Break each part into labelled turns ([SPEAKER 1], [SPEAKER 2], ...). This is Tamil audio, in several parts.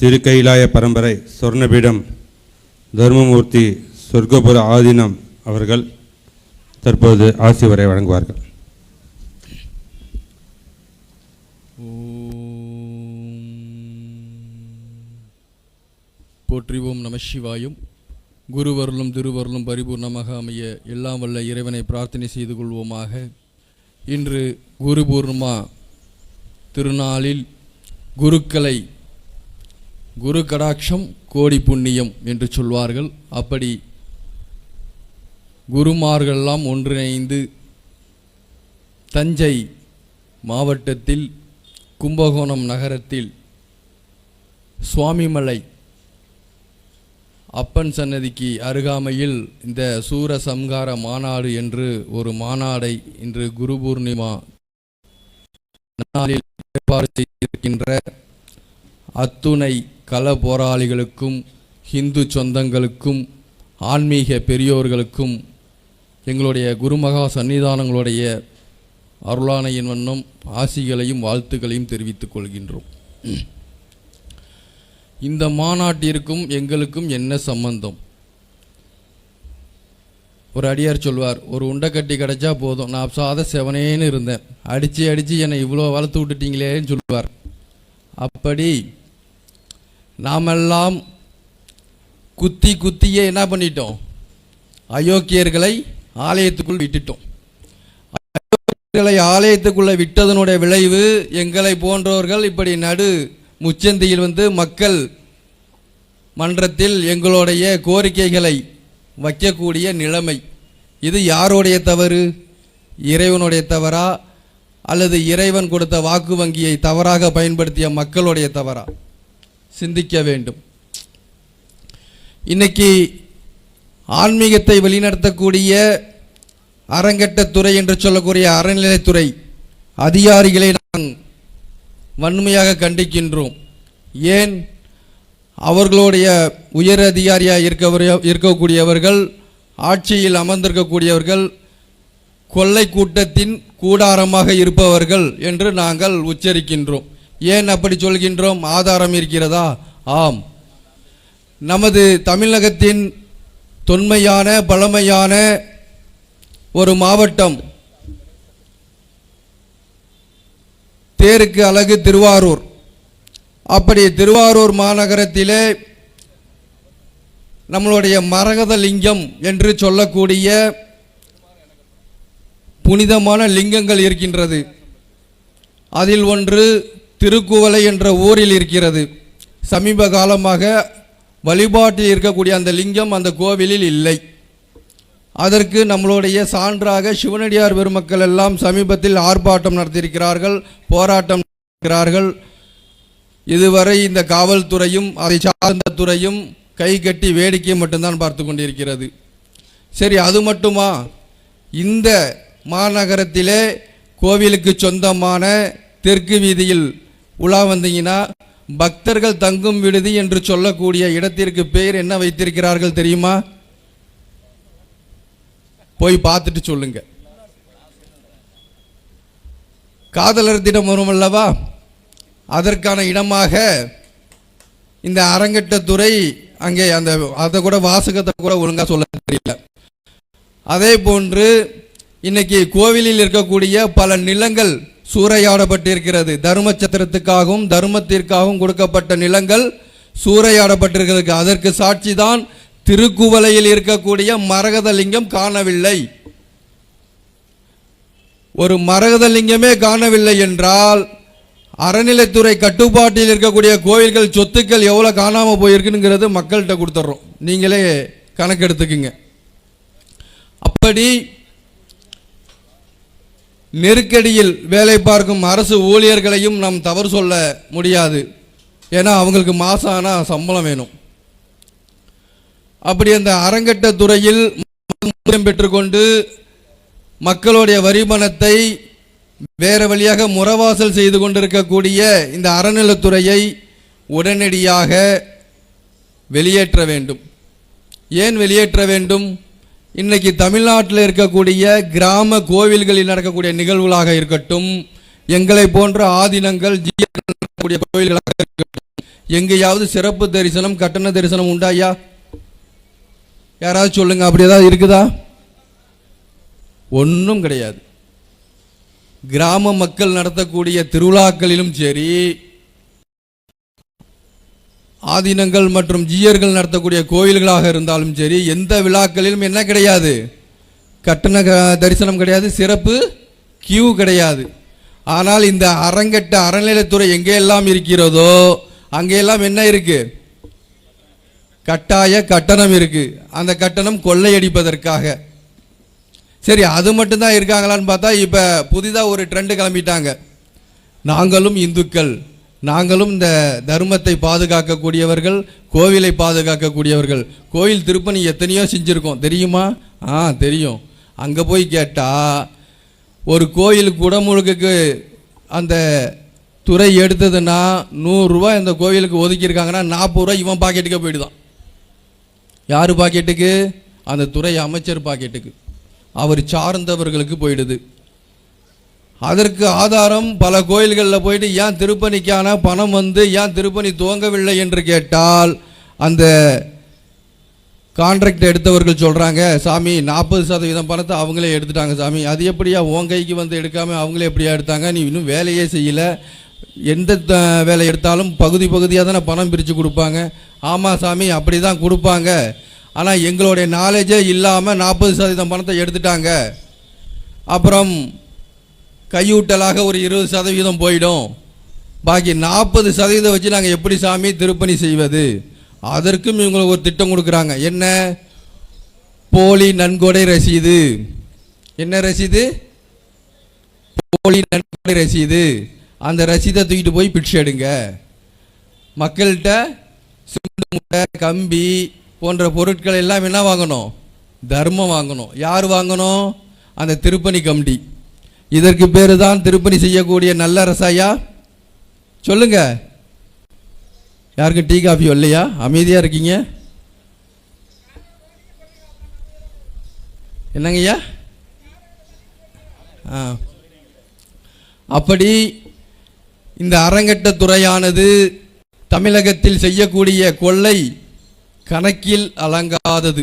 [SPEAKER 1] திருக்கைலாய பரம்பரை சொர்ணபீடம் தர்மமூர்த்தி சொர்க்கபுர ஆதீனம் அவர்கள் தற்போது ஆசி உரை வழங்குவார்கள்.
[SPEAKER 2] போற்றிவோம் நம சிவாயும். குருவருளும் திருவருளும் பரிபூர்ணமாக அமைய எல்லாம் வல்ல இறைவனை பிரார்த்தனை செய்து கொள்வோமாக. இன்று குரு பூர்ணிமா திருநாளில் குருக்களை குரு கடாட்சம் கோடி புண்ணியம் என்று சொல்வார்கள். அப்படி குருமார்களெல்லாம் ஒன்றிணைந்து தஞ்சை மாவட்டத்தில் கும்பகோணம் நகரத்தில் சுவாமிமலை அப்பன் சன்னதிக்கு அருகாமையில் இந்த சூரசம்ஹார மாநாடு என்று ஒரு மாநாடை இன்று குரு பூர்ணிமா நாளில் ஏற்பாடு செய்திருக்கின்ற அத்துணை கள போராளிகளுக்கும் ஹிந்து சொந்தங்களுக்கும் ஆன்மீக பெரியோர்களுக்கும் எங்களுடைய குருமகா சன்னிதானங்களுடைய அருளானையின் வண்ணம் ஆசிகளையும் வாழ்த்துக்களையும் தெரிவித்துக் கொள்கின்றோம். இந்த மாநாட்டிற்கும் எங்களுக்கும் என்ன சம்பந்தம்? ஒரு அடியார் சொல்வார், ஒரு உண்டைக்கட்டி கிடைச்சா போதும், நான் சாத செவனேன்னு இருந்தேன், அடித்து என்னை இவ்வளோ வளர்த்து விட்டுட்டீங்களேன்னு சொல்லுவார். அப்படி நாமெல்லாம் குத்தியே என்ன பண்ணிட்டோம்? அயோக்கியர்களை ஆலயத்துக்குள் விட்டுட்டோம். அயோக்கியர்களை ஆலயத்துக்குள்ளே விட்டதனுடைய விளைவு எங்களை போன்றவர்கள் இப்படி நடு முச்சந்தியில் வந்து மக்கள் மன்றத்தில் எங்களுடைய கோரிக்கைகளை வைக்கக்கூடிய நிலைமை. இது யாருடைய தவறு? இறைவனுடைய தவறா அல்லது இறைவன் கொடுத்த வாக்கு வங்கியை தவறாக பயன்படுத்திய மக்களுடைய தவறா? சிந்திக்க வேண்டும். இன்னைக்கு ஆன்மீகத்தை வழிநடத்தக்கூடிய அரங்கட்டத்துறை என்று சொல்லக்கூடிய அறநிலைத்துறை அதிகாரிகளை நாம் வன்மையாக கண்டிக்கின்றோம். ஏன்? அவர்களுடைய உயர் அதிகாரியாக இருக்கக்கூடியவர்கள், ஆட்சியில் அமர்ந்திருக்கக்கூடியவர்கள் கொள்ளை கூட்டத்தின் கூடாரமாக இருப்பவர்கள் என்று நாங்கள் உச்சரிக்கின்றோம். ஏன் அப்படி சொல்கின்றோம்? ஆதாரம் இருக்கிறதா? ஆம். நமது தமிழகத்தின் தொன்மையான பழமையான ஒரு மாவட்டம், தேருக்கு அழகு திருவாரூர். அப்படி திருவாரூர் மாநகரத்திலே நம்மளுடைய மரகத லிங்கம் என்று சொல்லக்கூடிய புனிதமான லிங்கங்கள் இருக்கின்றது. அதில் ஒன்று திருக்குவளை என்ற ஊரில் இருக்கிறது. சமீப காலமாக வழிபாட்டில் இருக்கக்கூடிய அந்த லிங்கம் அந்த கோவிலில் இல்லை. அதற்கு நம்மளுடைய சான்றாக சிவனடியார் பெருமக்கள் எல்லாம் சமீபத்தில் ஆர்ப்பாட்டம் நடத்தியிருக்கிறார்கள், போராட்டம் நடத்தியிருக்கிறார்கள். இதுவரை இந்த காவல்துறையும் அதை சார்ந்த துறையும் கை கட்டி வேடிக்கை மட்டும்தான் பார்த்து கொண்டிருக்கிறது. சரி, அது மட்டுமா? இந்த மாநகரத்திலே கோவிலுக்கு சொந்தமான தெற்கு வீதியில் உலா வந்தீங்கன்னா பக்தர்கள் தங்கும் விடுதி என்று சொல்லக்கூடிய இடத்திற்கு பெயர் என்ன வைத்திருக்கிறார்கள் தெரியுமா? போய் பார்த்துட்டு சொல்லுங்க. காதலர் தினம் வரும் அல்லவா, அதற்கான இடமாக இந்த அரங்கட்டத்துறை அங்கே அதை கூட வாசகத்தை கூட ஒழுங்கா சொல்ல தெரியல. அதே போன்று இன்னைக்கு கோவிலில் இருக்கக்கூடிய பல நிலங்கள் சூறையாடப்பட்டிருக்கிறது. தர்மச்சத்திரத்துக்காகவும் தர்மத்திற்காகவும் கொடுக்கப்பட்ட நிலங்கள் சூறையாடப்பட்டிருக்கிறது. அதற்கு சாட்சி தான் திருக்குவளையில் இருக்கக்கூடிய மரகத லிங்கம் காணவில்லை. ஒரு மரகத லிங்கமே காணவில்லை என்றால் அறநிலைத்துறை கட்டுப்பாட்டில் இருக்கக்கூடிய கோயில்கள் சொத்துக்கள் எவ்வளவு காணாம போயிருக்குங்கிறது மக்கள்கிட்ட கொடுத்துட்றோம். நீங்களே கணக்கெடுத்துக்குங்க. அப்படி நெருக்கடியில் வேலை பார்க்கும் அரசு ஊழியர்களையும் நாம் தவறு சொல்ல முடியாது. ஏன்னா அவங்களுக்கு மாசம் ஆனால் சம்பளம் வேணும். அப்படி அந்த அரங்கட்டத்துறையில் பெற்றுக்கொண்டு மக்களுடைய வரிபணத்தை வேற வழியாக முறவாசல் செய்து கொண்டிருக்கக்கூடிய இந்த அறநிலைத்துறையை உடனடியாக வெளியேற்ற வேண்டும். ஏன் வெளியேற்ற வேண்டும்? இன்னைக்கு தமிழ்நாட்டில் இருக்கக்கூடிய கிராம கோவில்களில் நடக்கக்கூடிய நிகழ்வுகளாக இருக்கட்டும், எங்களை போன்ற ஆதீனங்கள் கோவில்களாக இருக்கட்டும், எங்கேயாவது சிறப்பு தரிசனம் கட்டண தரிசனம் உண்டாயா? யாராவது சொல்லுங்க, அப்படி ஏதாவது இருக்குதா? ஒன்றும் கிடையாது. கிராம மக்கள் நடத்தக்கூடிய திருவிழாக்களிலும் சரி, ஆதீனங்கள் மற்றும் ஜீயர்கள் நடத்தக்கூடிய கோயில்களாக இருந்தாலும் சரி, எந்த விழாக்களிலும் என்ன கிடையாது? கட்டண தரிசனம் கிடையாது, சிறப்பு கியூ கிடையாது. ஆனால் இந்த அரங்கட்ட அறநிலையத்துறை எங்கெல்லாம் இருக்கிறதோ அங்கெல்லாம் என்ன இருக்கு? கட்டாய கட்டணம் இருக்கு. அந்த கட்டணம் கொள்ளையடிப்பதற்காக. சரி, அது மட்டும்தான் இருக்காங்களான்னு பார்த்தா இப்போ புதிதாக ஒரு ட்ரெண்டு கிளம்பிட்டாங்க. நாங்களும் இந்துக்கள், நாங்களும் இந்த தர்மத்தை பாதுகாக்கக்கூடியவர்கள், கோவிலை பாதுகாக்கக்கூடியவர்கள். கோயில் திருப்பணி எத்தனையோ செஞ்சுருக்கோம் தெரியுமா? தெரியும். அங்கே போய் கேட்டால் ஒரு கோயில் குடமுழுக்குக்கு அந்த துறை எடுத்ததுன்னா 100 ரூபா இந்த கோவிலுக்கு ஒதுக்கியிருக்காங்கன்னா 40 ரூபா இவன் பாக்கெட்டுக்கே போயிடுதான். யார் பாக்கெட்டுக்கு? அந்த துறை அமைச்சர் பாக்கெட்டுக்கு, அவர் சார்ந்தவர்களுக்கு போயிடுது. அதற்கு ஆதாரம் பல கோயில்களில் போயிட்டு ஏன் திருப்பணிக்கான பணம் வந்து ஏன் திருப்பணி துவங்கவில்லை என்று கேட்டால் அந்த கான்ட்ராக்ட் எடுத்தவர்கள் சொல்கிறாங்க, சாமி 40% பணத்தை அவங்களே எடுத்துட்டாங்க சாமி. அது எப்படியா உன் கைக்கு வந்து எடுக்காமல் அவங்களே எப்படியா எடுத்தாங்க? நீ இன்னும் வேலையே செய்யலை. எந்த வேலை எடுத்தாலும் பகுதி பகுதியாக தானே பணம் பிரித்து கொடுப்பாங்க. ஆமாம் சாமி, அப்படி தான் கொடுப்பாங்க. ஆனால் எங்களுடைய நாலேஜே இல்லாமல் 40% பணத்தை எடுத்துட்டாங்க. அப்புறம் கையூட்டலாக ஒரு 20% போயிடும். பாக்கி 40% வச்சு நாங்கள் எப்படி சாமி திருப்பணி செய்வது? அதற்கும் இவங்களுக்கு ஒரு திட்டம் கொடுக்குறாங்க. என்ன? போலி நன்கொடை ரசீது. என்ன ரசீது? போலி நன்கொடை ரசீது. அந்த ரசீதை தூக்கிட்டு போய் பிச்சை எடுங்க. மக்கள்கிட்ட சிமெண்ட் மூட்டை, கம்பி போன்ற பொருட்கள் எல்லாம் என்ன வாங்கணும்? தர்மம் வாங்கணும். யார் வாங்கணும்? அந்த திருப்பணி கமிட்டி. இதற்கு பேரு தான் திருப்பணி செய்யக்கூடிய நல்ல ரசாயா? சொல்லுங்க. யாருக்கு டீ காஃபி இல்லையா? அமைதியா இருக்கீங்க. என்னங்கய்யா? அப்படி இந்த அறங்கட்ட துறையானது தமிழகத்தில் செய்யக்கூடிய கொள்ளை கணக்கில் அலங்காதது.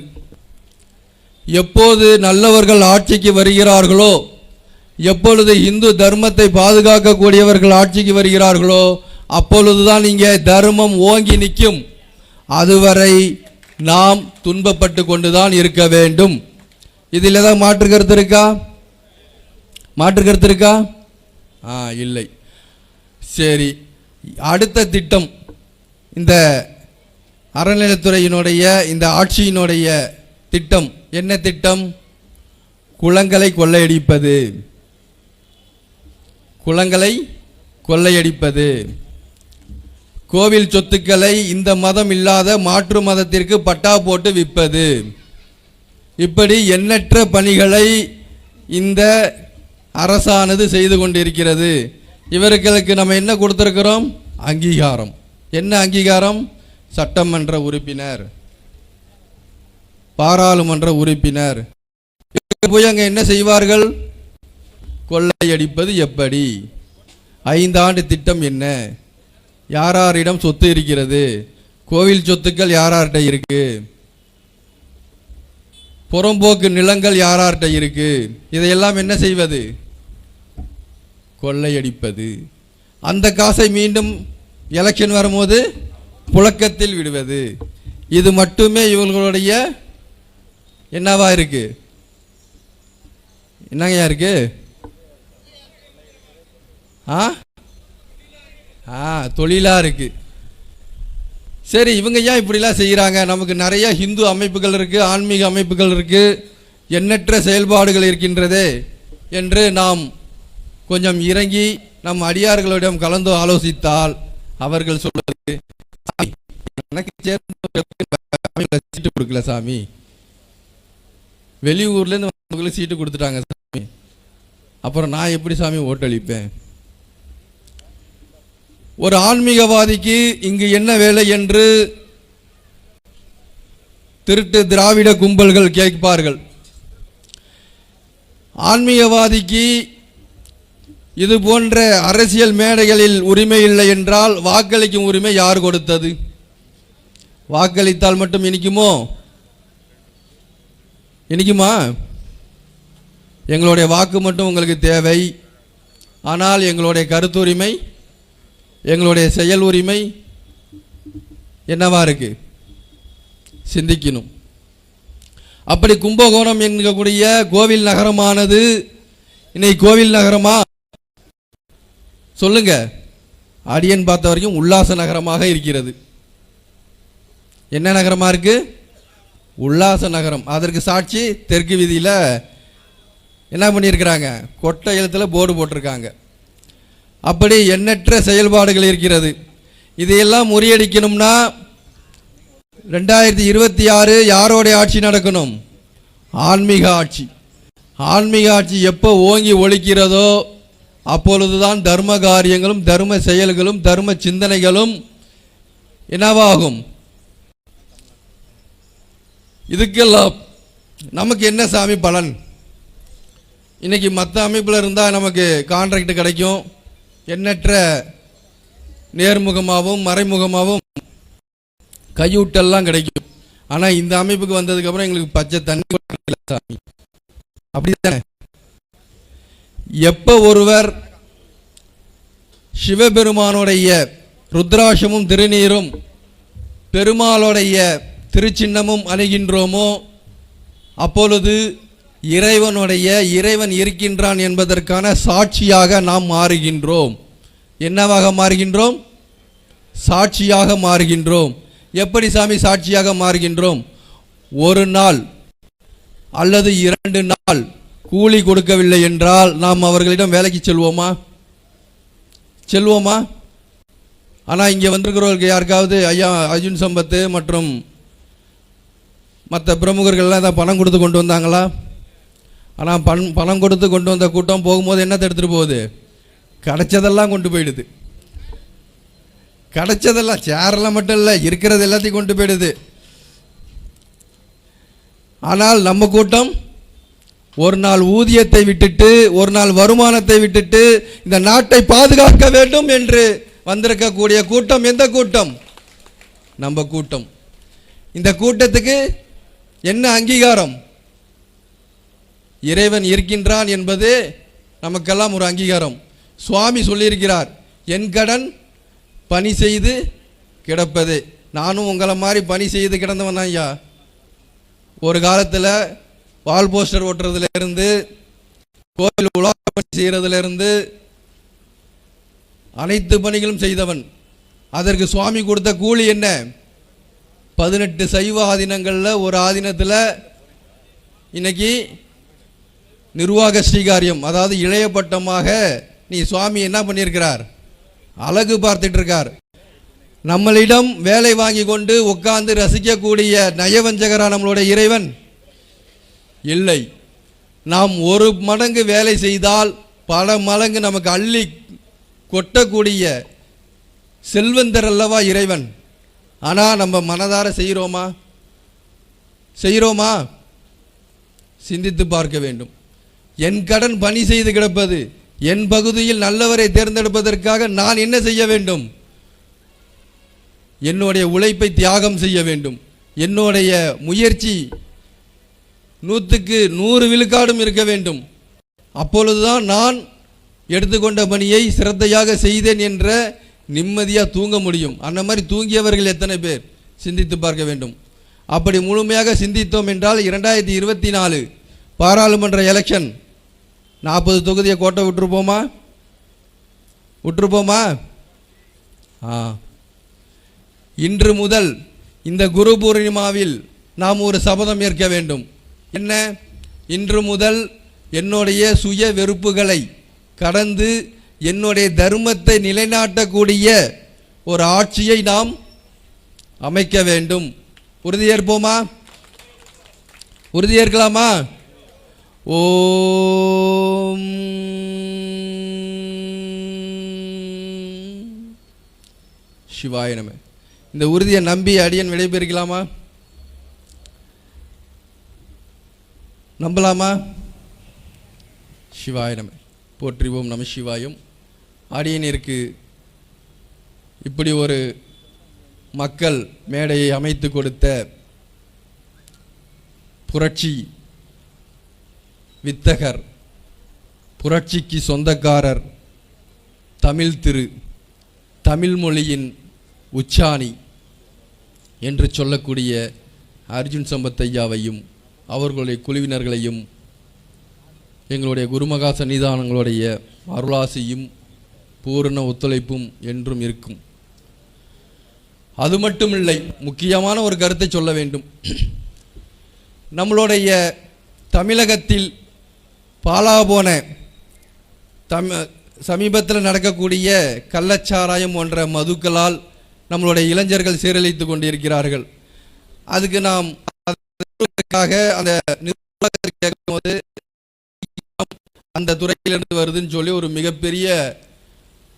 [SPEAKER 2] எப்போது நல்லவர்கள் ஆட்சிக்கு வருகிறார்களோ, எப்பொழுது இந்து தர்மத்தை பாதுகாக்கக்கூடியவர்கள் ஆட்சிக்கு வருகிறார்களோ, அப்பொழுதுதான் இங்கே தர்மம் ஓங்கி நிற்கும். அதுவரை நாம் துன்பப்பட்டு கொண்டுதான் இருக்க வேண்டும். இதில் ஏதாவது மாற்று கருத்து இருக்கா? மாற்று கருத்து இருக்கா? இல்லை. சரி, அடுத்த திட்டம் இந்த அறநிலையத்துறையினுடைய இந்த ஆட்சியினுடைய திட்டம் என்ன திட்டம்? குளங்களை கொள்ளையடிப்பது. குளங்களை கொள்ளையடிப்பது. கோவில் சொத்துக்களை இந்த மதம் இல்லாத மாற்று மதத்திற்கு பட்டா போட்டு விற்பது. இப்படி எண்ணற்ற பணிகளை இந்த அரசானது செய்து கொண்டிருக்கிறது. இவர்களுக்கு நம்ம என்ன கொடுத்திருக்கிறோம்? அங்கீகாரம். என்ன அங்கீகாரம்? சட்டமன்ற உறுப்பினர், பாராளுமன்ற உறுப்பினர். போய் அங்க என்ன செய்வார்கள்? கொள்ளையடிப்பது எப்படி? 5 ஆண்டு திட்டம் என்ன? யாரிடம் சொத்து இருக்கிறது? கோவில் சொத்துக்கள் யார்கிட்ட இருக்கு? புறம்போக்கு நிலங்கள் யார்கிட்ட இருக்கு? இதையெல்லாம் என்ன செய்வது? கொள்ளையடிப்பது. அந்த காசை மீண்டும் எலெக்ஷன் வரும்போது புழக்கத்தில் விடுவது. இது மட்டுமே இவர்களுடைய என்னவா இருக்கு? என்னங்கயா இருக்கு? தொழிலா இருக்கு. சரி, இவங்க ஏன் இப்படிலாம் செய்கிறாங்க? நமக்கு நிறைய ஹிந்து அமைப்புகள் இருக்கு, ஆன்மீக அமைப்புகள் இருக்கு, எண்ணற்ற செயல்பாடுகள் இருக்கின்றதே என்று நாம் கொஞ்சம் இறங்கி நம் அடியார்களிடம் கலந்து ஆலோசித்தால் அவர்கள் சொல்வது, எனக்கு சீட்டு கொடுக்கல சாமி, வெளியூர்லேருந்து சீட்டு கொடுத்துட்டாங்க சாமி, அப்புறம் நான் எப்படி சாமி ஓட்டளிப்பேன்? ஒரு ஆன்மீகவாதிக்கு இங்கு என்ன வேலை என்று திருட்டு திராவிட கும்பல்கள் கேட்பார்கள். ஆன்மீகவாதிக்கு இது போன்ற அரசியல் மேடைகளில் உரிமை இல்லை என்றால் வாக்களிக்கும் உரிமை யார் கொடுத்தது? வாக்களித்தால் மட்டும் இனிக்குமோ? இனிக்குமா? எங்களுடைய வாக்கு மட்டும் உங்களுக்கு தேவை. ஆனால் எங்களுடைய கருத்துரிமை, எங்களுடைய செயல் உரிமை என்னவா இருக்கு? சிந்திக்கணும். அப்படி கும்பகோணம் என்கக்கூடிய கோவில் நகரமானது இன்னைக்கு கோவில் நகரமா? சொல்லுங்க. அடியன் பார்த்த வரைக்கும் உல்லாச நகரமாக இருக்கிறது. என்ன நகரமா இருக்கு? உல்லாச நகரம். அதற்கு சாட்சி தெற்கு வீதியில் என்ன பண்ணியிருக்கிறாங்க? கொட்டை எழுத்தில் போர்டு போட்டிருக்காங்க. அப்படி எண்ணற்ற செயல்பாடுகள் இருக்கிறது. இதையெல்லாம் முறியடிக்கணும்னா 2026 யாரோடைய ஆட்சி நடக்கணும்? ஆன்மீக ஆட்சி. ஆன்மீக ஆட்சி எப்போ ஓங்கி ஒழிக்கிறதோ அப்பொழுதுதான் தர்ம காரியங்களும் தர்ம செயல்களும் தர்ம சிந்தனைகளும் என்னவாகும்? இதுக்கெல்லாம் நமக்கு என்ன சாமி பலன்? இன்னைக்கு மற்ற அமைப்பில் இருந்தால் நமக்கு கான்ட்ராக்ட் கிடைக்கும், எண்ணற்ற நேர்முகமாகவும் மறைமுகமாகவும் கையூட்டெல்லாம் கிடைக்கும். ஆனால் இந்த அமைப்புக்கு வந்ததுக்கப்புறம் எங்களுக்கு பச்சை தண்ணி சாமி. அப்படித்தானே? எப்போ ஒருவர் சிவபெருமானுடைய ருத்ராட்சமும் திருநீரும் பெருமாளுடைய திருச்சின்னமும் அணுகின்றோமோ அப்பொழுது இறைவன் இருக்கின்றான் என்பதற்கான சாட்சியாக நாம் மாறுகின்றோம். என்னவாக மாறுகின்றோம்? சாட்சியாக மாறுகின்றோம். எப்படி சாமி சாட்சியாக மாறுகின்றோம்? ஒரு நாள் அல்லது 2 நாள் கூலி கொடுக்கவில்லை என்றால் நாம் அவர்களிடம் வேலைக்கு செல்வோமா? ஆனால் இங்கே வந்திருக்கிறவர்களுக்கு யாருக்காவது ஐயா அர்ஜுன் சம்பத்து மற்றும் மற்ற பிரமுகர்கள்லாம் தான் பணம் கொடுத்து கொண்டு வந்தாங்களா? ஆனால் பணம் கொடுத்து கொண்டு வந்த கூட்டம் போகும்போது என்னத்தை எடுத்துகிட்டு போகுது? கிடைச்சதெல்லாம் கொண்டு போயிடுது. கிடைச்சதெல்லாம் சேரெல்லாம் மட்டும் இல்லை, இருக்கிறது எல்லாத்தையும் கொண்டு போயிடுது. ஆனால் நம்ம கூட்டம் ஒரு நாள் ஊதியத்தை விட்டுட்டு, ஒரு நாள் வருமானத்தை விட்டுட்டு இந்த நாட்டை பாதுகாக்க வேண்டும் என்று வந்திருக்கக்கூடிய கூட்டம் எந்த கூட்டம்? நம்ம கூட்டம். இந்த கூட்டத்துக்கு என்ன அங்கீகாரம்? இறைவன் இருக்கின்றான் என்பது நமக்கெல்லாம் ஒரு அங்கீகாரம். சுவாமி சொல்லியிருக்கிறார், என் கடன் பணி செய்து கிடப்பது. நானும் உங்களை மாதிரி பணி செய்து கிடந்தவன் தான் ஐயா. ஒரு காலத்தில் வால் போஸ்டர் ஓட்டுறதுல இருந்து கோவில் உலக பணி செய்கிறதுல இருந்து அனைத்து பணிகளும் செய்தவன். அதற்கு சுவாமி கொடுத்த கூலி என்ன? 18 சைவ ஆதீனங்களில் ஒரு ஆதீனத்தில் இன்னைக்கு நிர்வாக ஸ்ரீகாரியம், அதாவது இளைய பட்டமாக நீ சுவாமி என்ன பண்ணியிருக்கிறார்? அழகு பார்த்துட்டு இருக்கார். நம்மளிடம் வேலை வாங்கி கொண்டு உட்கார்ந்து ரசிக்கக்கூடிய நயவஞ்சகரா நம்மளுடைய இறைவன் இல்லை. நாம் ஒரு மடங்கு வேலை செய்தால் பல மடங்கு நமக்கு அள்ளி கொட்டக்கூடிய செல்வந்தர் அல்லவா இறைவன். ஆனால் நம்ம மனதார செய்கிறோமா? சிந்தித்து பார்க்க வேண்டும். என் கடன் பணி செய்து கிடப்பது, என் பகுதியில் நல்லவரை தேர்ந்தெடுப்பதற்காக நான் என்ன செய்ய வேண்டும்? என்னுடைய உழைப்பை தியாகம் செய்ய வேண்டும். என்னுடைய முயற்சி 100க்கு 100 விழுக்காடும் இருக்க வேண்டும். அப்பொழுதுதான் நான் எடுத்துக்கொண்ட பணியை சிரத்தையாக செய்தேன் என்ற நிம்மதியாக தூங்க முடியும். அந்த மாதிரி தூங்கியவர்கள் எத்தனை பேர்? சிந்தித்து பார்க்க வேண்டும். அப்படி முழுமையாக சிந்தித்தோம் என்றால் 2024 பாராளுமன்ற எலெக்ஷன் 40 தொகுதியை கோட்டை விட்டுருப்போமா? இன்று முதல் இந்த குரு பூர்ணிமாவில் நாம் ஒரு சபதம் ஏற்க வேண்டும். என்ன? இன்று முதல் என்னுடைய சுய வெறுப்புகளை கடந்து என்னுடைய தர்மத்தை நிலைநாட்டக்கூடிய ஒரு ஆட்சியை நாம் அமைக்க வேண்டும். உறுதியேற்போமா? உறுதியேற்கலாமா? ஓம் சிவாய நம. இந்த உறுதியை நம்பி அடியன் விடைபெறுகலாமா? நம்பலாமா? சிவாய நம. போற்றிவோம் நமசிவாயம். அடியனிற்கு இப்படி ஒரு மக்கள் மேடையை அமைத்து கொடுத்த புரட்சி வித்தகர், புரட்சிக்கு சொந்தக்காரர், தமிழ் மொழியின் உச்சாணி என்று சொல்லக்கூடிய அர்ஜுன் சம்பத் ஐயாவையும் அவர்களுடைய குழுவினர்களையும் எங்களுடைய குருமகா சன்னிதானங்களுடைய அருளாசியும் பூரண ஒத்துழைப்பும் என்றும் இருக்கும். அது மட்டும் இல்லை, முக்கியமான ஒரு கருத்தை சொல்ல வேண்டும். நம்மளுடைய தமிழகத்தில் பாலாபோன சமீபத்தில் நடக்கக்கூடிய கள்ளச்சாராயம் போன்ற மதுக்களால் நம்மளுடைய இளைஞர்கள் சீரழித்து கொண்டிருக்கிறார்கள். அதுக்கு நாம் அந்த கேட்கும்போது அந்த துறையிலிருந்து வருதுன்னு சொல்லி ஒரு மிகப்பெரிய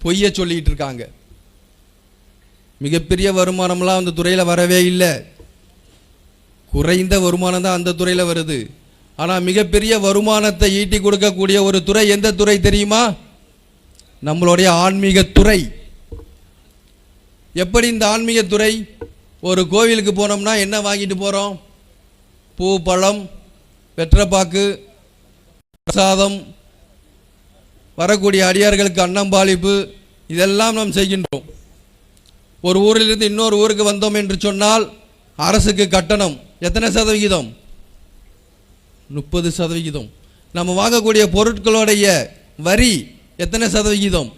[SPEAKER 2] பொய்யை சொல்லிட்டு இருக்காங்க. மிகப்பெரிய வருமானம்லாம் அந்த துறையில் வரவே இல்லை. குறைந்த வருமானம் தான் அந்த துறையில் வருது. ஆனால் மிகப்பெரிய வருமானத்தை ஈட்டி கொடுக்கக்கூடிய ஒரு துறை எந்த துறை தெரியுமா? நம்மளுடைய ஆன்மீகத்துறை. எப்படி இந்த ஆன்மீகத்துறை? ஒரு கோவிலுக்கு போனோம்னா என்ன வாங்கிட்டு போகிறோம்? பூ, பழம், வெற்றப்பாக்கு, பிரசாதம், வரக்கூடிய அடியார்களுக்கு அன்னம்பாளிப்பு, இதெல்லாம் நாம் செய்கின்றோம். ஒரு ஊரிலிருந்து இன்னொரு ஊருக்கு வந்தோம் என்று சொன்னால் அரசுக்கு கட்டணம் எத்தனை சதவிகிதம்? 30%. நம்ம வாங்கக்கூடிய பொருட்களுடைய வரி எத்தனை சதவிகிதம்?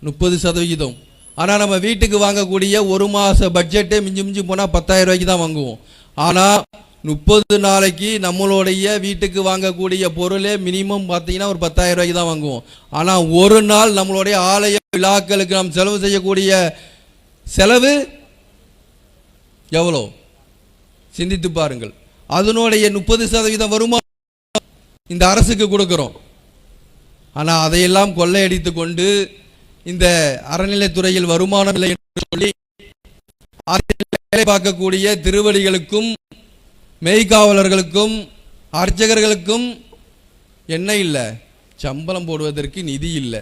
[SPEAKER 2] 30%. ஆனால் நம்ம வீட்டுக்கு வாங்கக்கூடிய ஒரு மாத பட்ஜெட்டே மிஞ்சி போனால் 10,000 ரூபாய்க்கு தான் வாங்குவோம். ஆனால் 30 நாளைக்கு நம்மளுடைய வீட்டுக்கு வாங்கக்கூடிய பொருளே மினிமம் பார்த்தீங்கன்னா ஒரு 10,000 ரூபாய்க்கு தான் வாங்குவோம். ஆனால் ஒரு நாள் நம்மளுடைய ஆலய விழாக்களுக்கு நாம் செலவு செய்யக்கூடிய செலவு எவ்வளோ? சிந்தித்து பாருங்கள். அதனுடைய 30% வருமானம் இந்த அரசுக்கு கொடுக்கிறோம். ஆனால் அதையெல்லாம் கொள்ளையடித்து கொண்டு இந்த அறநிலைத்துறையில் வருமானம் இல்லை என்று சொல்லி வேலை பார்க்கக்கூடிய திருவடிகளுக்கும் மெய்காவலர்களுக்கும் அர்ச்சகர்களுக்கும் என்ன இல்லை? சம்பளம் போடுவதற்கு நிதி இல்லை.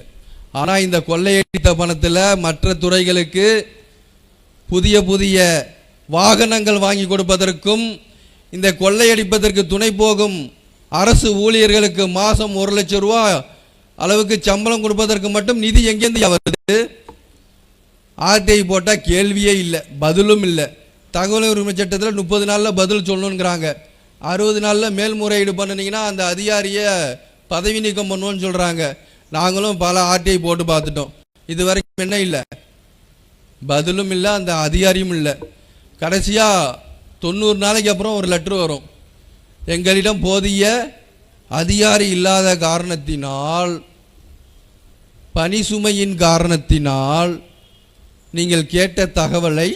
[SPEAKER 2] ஆனால் இந்த கொள்ளையடித்த பணத்தில் மற்ற துறைகளுக்கு புதிய புதிய வாகனங்கள் வாங்கி கொடுப்பதற்கும் இந்த கொள்ளையடிப்பதற்கு துணை போகும் அரசு ஊழியர்களுக்கு மாதம் 1 லட்சம் ரூபா அளவுக்கு சம்பளம் கொடுப்பதற்கு மட்டும் நிதி எங்கேருந்து வருது? ஆர்டிஐ போட்டால் கேள்வியே இல்லை, பதிலும் இல்லை. தகவல் உரிமை சட்டத்தில் 30 நாளில் பதில் சொல்லணுங்கிறாங்க. 60 நாளில் மேல்முறையீடு பண்ணினீங்கன்னா அந்த அதிகாரியை பதவி நீக்கம் பண்ணுவோன்னு சொல்கிறாங்க. நாங்களும் பல ஆர்டிஐ போட்டு பார்த்துட்டோம். இது வரைக்கும் என்ன இல்லை? பதிலும் இல்லை, அந்த அதிகாரியும் இல்லை. கடைசியாக 90 நாளைக்கு அப்புறம் ஒரு லெட்ரு வரும். எங்களிடம் போதிய அதிகாரி இல்லாத காரணத்தினால், பணி சுமையின் காரணத்தினால் நீங்கள் கேட்ட தகவலை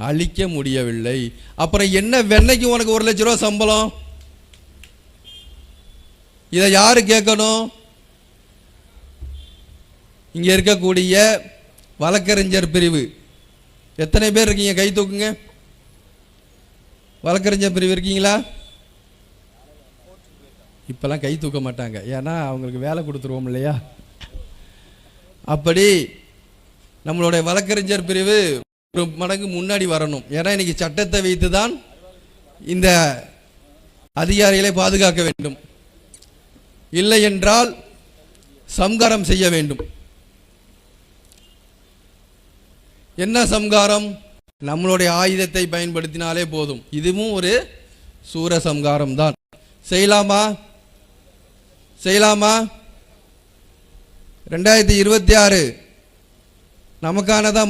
[SPEAKER 2] அளிக்க முடியவில்லை. அப்புறம் என்ன வெண்ணைக்கு உனக்கு 1 லட்ச ரூபா சம்பளம்? இதை யாரு கேட்கணும்? இங்கே இருக்கக்கூடிய வழக்கறிஞர் பிரிவு எத்தனை பேர் இருக்கீங்க? கை தூக்குங்க. வழக்கறிஞர் பிரிவு இருக்கீங்களா? இப்பெல்லாம் கை தூக்க மாட்டாங்க, ஏன்னா அவங்களுக்கு வேலை கொடுத்துருவோம் இல்லையா? அப்படி நம்மளுடைய வழக்கறிஞர் பிரிவு ஒரு மடங்கு முன்னாடி வரணும். ஏன்னா இன்னைக்கு சட்டத்தை வைத்து தான் இந்த அதிகாரிகளை பாதுகாக்க வேண்டும். இல்லை என்றால் சம்காரம் செய்ய வேண்டும். என்ன சம்காரம்? நம்மளுடைய ஆயுதத்தை பயன்படுத்தினாலே போதும். இதுவும் ஒரு சூர சம்காரம் தான். செய்யலாமா? 2026 நமக்கானதா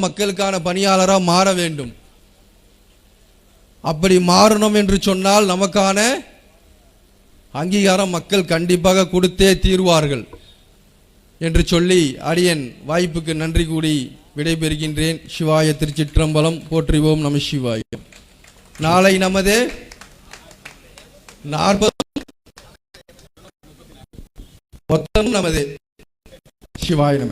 [SPEAKER 2] மக்களுக்கான பணியாளராக மாற வேண்டும். அப்படி மாறணும் என்று சொன்னால் நமக்கான அங்கீகாரம் மக்கள் கண்டிப்பாக கொடுத்தே தீர்வார்கள் என்று சொல்லி அடியன் வாய்ப்புக்கு நன்றி கூடி விடைபெறுகின்றேன். சிவாய திருச்சிற்றம்பலம். போற்றிவோம் நம சிவாயம். நாளை நமது 40 மொத்தம் நமது. சிவாய நம.